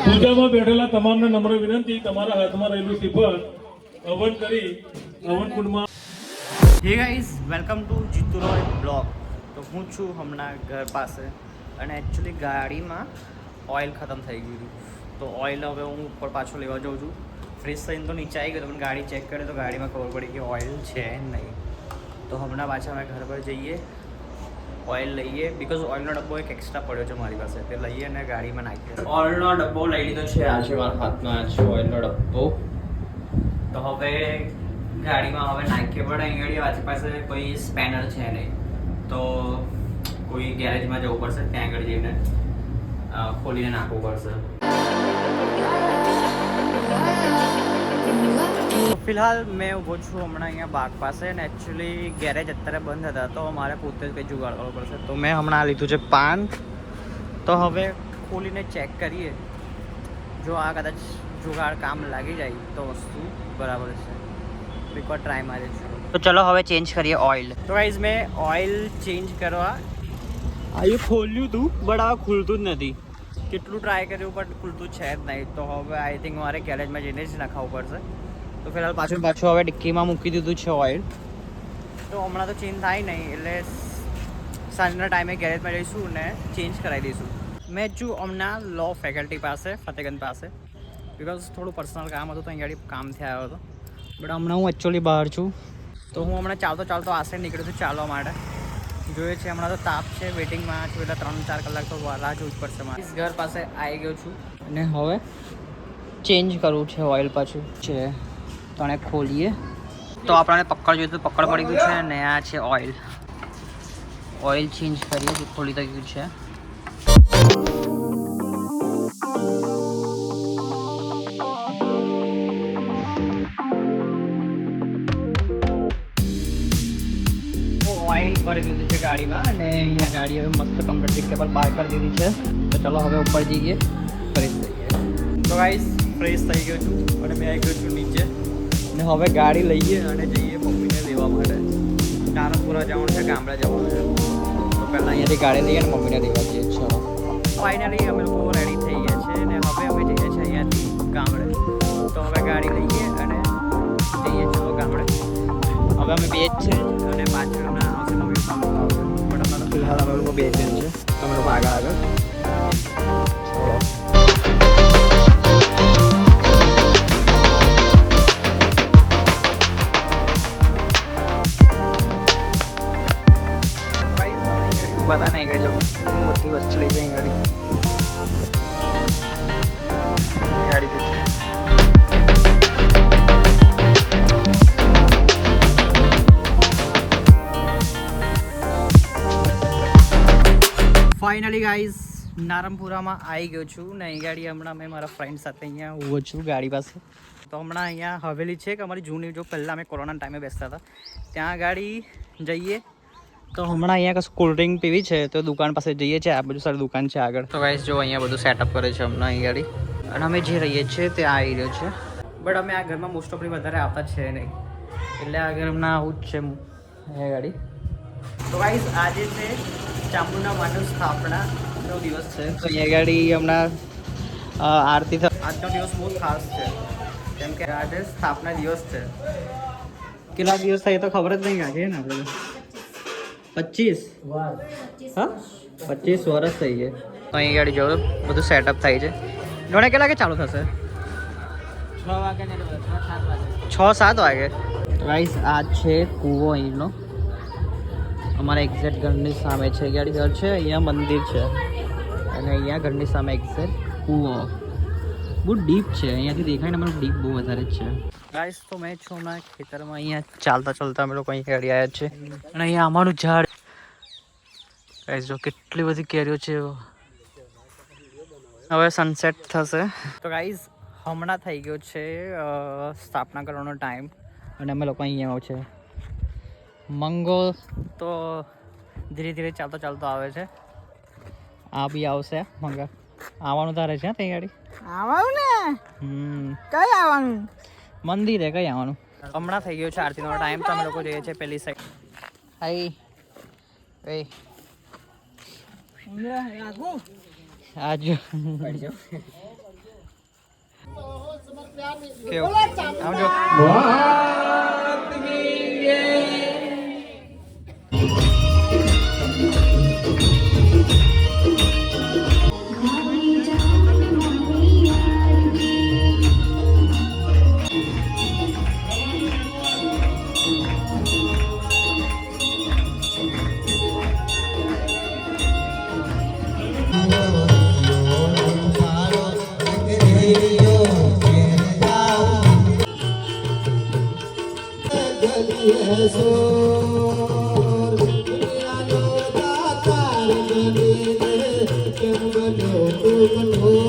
પૂજામાં બેઠેલા તમામને નમ્ર વિનંતી, તમારા હાથમાં રહેલું શ્રીફળ હવન કરી હવન કુંડમાં. Hey guys, welcome to Jitu Roy blog. તો હું છું હમણાં ઘર પાસે અને એકચ્યુઅલી ગાડીમાં ઓઇલ ખતમ થઈ ગયું હતું. તો ઓઇલ હવે હું ઉપર પાછો લેવા જાઉં છું. ફ્રેશ થઈને તો નીચે આવી ગયો પણ ગાડી ચેક કરી તો ગાડીમાં ખબર પડી કે ઓઇલ છે નહીં. તો હમણાં પાછા અમે ઘર પર જઈએ, ઓઇલ લઈએ, બિકોઝ ઓઇલનો ડબ્બો એક એક્સ્ટ્રા પડ્યો છે મારી પાસે, તે લઈએ અને ગાડીમાં નાખીએ. ઓઇલનો ડબ્બો લઈ લીધો છે, આ છે મારા હાથમાં, આ છે ઓઇલનો ડબ્બો. તો હવે ગાડીમાં હવે નાખીએ, પણ અહીંયા આપણી પાસે કોઈ સ્પેનર છે નહીં, તો કોઈ ગેરેજમાં જવું પડશે, ત્યાં આગળ જઈને ખોલીને નાખવું પડશે. ફિલહાલ મેં ઊભો છું હમણાં અહીંયા બાગ પાસે અને એકચ્યુઅલી ગેરેજ અત્યારે બંધ હતા તો મારે પોતે જ કંઈ જુગાડ કરવો પડશે. તો મેં હમણાં લીધું છે પાન. તો હવે ખોલીને ચેક કરીએ, જો આ કદાચ જુગાડ કામ લાગી જાય તો વસ્તુ બરાબર છે. એકવાર ટ્રાય મારી છું. તો ચલો હવે ચેન્જ કરીએ ઓઇલ. તો ગાઈઝ મેં ઓઇલ ચેન્જ કરવા આ ખોલ્યું હતું બટ હવે ખુલતું જ નથી. કેટલું ટ્રાય કર્યું બટ ખુલતું છે જ નહીં. તો હવે આઈ થિંક મારે ગેરેજમાં જઈને જ નખાવવું પડશે. તો ફિલહાલ પાછું હવે ડિક્કીમાં મૂકી દીધું છે ઓઇલ. તો હમણાં તો ચેન્જ થાય નહીં, એટલે સાંજના ટાઈમે ગેરેજમાં જઈશું ને ચેન્જ કરાવી દઈશું. મેં છું હમણાં લો ફેકલ્ટી પાસે, ફતેગંજ પાસે, બિકોઝ થોડું પર્સનલ કામ હતું તો અહીંયા કામથી આવ્યો હતો. બટ હમણાં હું એકચ્યુઅલી બહાર છું. તો હું હમણાં ચાલતો આશે નીકળ્યો છું ચાલવા માટે. જોઈએ છે હમણાં તો તાપ છે, વેટિંગમાં છું, એટલે 3-4 કલાક તો રાહ જોવું જ પડશે મારે. ઘર પાસે આવી ગયો છું અને હવે ચેન્જ કરવું છે ઓઇલ પાછું છે. તો આને ખોલીએ તો આપણને પકડ જોઈએ તો પકડ પડી ગયું છે ને આ છે ઓઇલ. ઓઇલ ચેન્જ કરીએ તો ખોલી થઈ ગયું છે. ઓઇલ ભરી દીધું છે ગાડીમાં અને અહીંયા ગાડી હવે મસ્ત કમ્પ્લીટ રીતે પર બહાર કરી દીધી છે. તો ચલો હવે ઉપર જઈએ, ફ્રેશ થઈએ. તો ગાઈસ ફ્રેશ થઈ ગયો છું અને મેં આવી ગયો છું નીચે અને હવે ગાડી લઈએ અને જઈએ મમ્મીને લેવા માટે. નારણપુરા જવાનું છે, ગામડે જવાનું છે. તો પહેલાં અહીંયાથી ગાડી લઈએ અને મમ્મીને લેવા જઈએ. ચલો ફાઇનલી અમે લોકો રેડી થઈ ગયા છે અને હવે અમે જઈએ છીએ અહીંયાથી ગામડે. તો હવે ગાડી લઈએ અને જઈએ ચલો ગામડે. હવે અમે બે જ છે અને પાછળના આવશે મમ્મી પપ્પા આવશે, બટ અમારા ફિલહાલ અમે લોકો બે જ છે. તમે લોકો આગળ पता नहीं गए जो मोटी वस्तु ले जाएंगे गाड़ी पे. ફાઇનલી ગાઈઝ નારણપુરામાં આવી ગયો છું ને અહીં ગાડી હમણાં મેં મારા ફ્રેન્ડ સાથે અહીંયા ઊભો છું ગાડી પાસે. તો હમણાં અહીંયા હવેલી છે કે અમારી જૂની, જો પહેલાં અમે કોરોના ટાઈમે બેસતા હતા ત્યાં ગાડી જઈએ. તો હમણાં અહીંયા કશું કોલ્ડ ડ્રિંક પીવી છે તો દુકાન પાસે જઈએ છીએ. આ બધું સારી દુકાન છે આગળ. તો ગાઈસ જો અહીંયા બધું સેટઅપ કરે છે હમણાં અહીં ગાડી અને અમે જે રહીએ છીએ તે આવી રહ્યો છે. બટ અમે આ ઘરમાં મોસ્ટ ઓફલી વધારે આવતા છે નહીં, એટલે આ ઘર હમણાં આવું જ છે એ ગાડી. તો ગાઈસ આજે છે ચામુંડા માનું સ્થાપનાનો દિવસ છે. તો અહીંયા ગાડી હમણાં આરતી આજનો દિવસ બહુ ખાસ છે કેમ કે આજે સ્થાપના દિવસ છે. કેટલા દિવસ થાય તો ખબર જ નહીં કાઢીએ ને આપણે. 25 હા 25 વર્ષ થઈ ગયા. તો અહીં ગાડી જો બધું સેટઅપ થાય છે. નોડે કેટલા વાગે ચાલુ થશે? 6-7 વાગે. ગાઈસ આ છે કૂવો અહીંનો. અમારા એક્ઝેક્ટ ઘરની સામે છે ગાડી ઘર છે, અહીંયા મંદિર છે અને અહીંયા ઘરની સામે એક્ઝેક્ટ કૂવો. બહુ ડીપ છે, અહીંયાથી દેખાય ને મને ડીપ બહુ વધારે જ છે. ગાઈસ તો મેં છું હમણાં ખેતરમાં, અહીંયા ચાલતા અમે લોકો અહીં ગાડી આવ્યા છે અને અહીંયા અમારું ઝાડ. ગાઈસ જો કેટલી બધી કેરીઓ છે. હવે સનસેટ થશે. તો ગાઈસ હમણાં થઈ ગયો છે સ્થાપના કરવાનો ટાઈમ અને અમે લોકો અહીંયા છે. મંગો તો ધીરે ધીરે ચાલતો આવે છે. આ બી આવશે મંગા. આવવાનું તારે છે ત્યાં ગાડી? આવવાનું ને. કઈ આવવાનું? મંદિરે કઈ આવવાનું? હમણાં થઈ ગયો છે આરતીનો ટાઈમ તો અમે લોકો જઈએ છીએ પેલી સાઈડ. હાઈ એ રાખું આજો કેવું આવજો Hãy subscribe cho kênh Ghiền Mì Gõ để không bỏ lỡ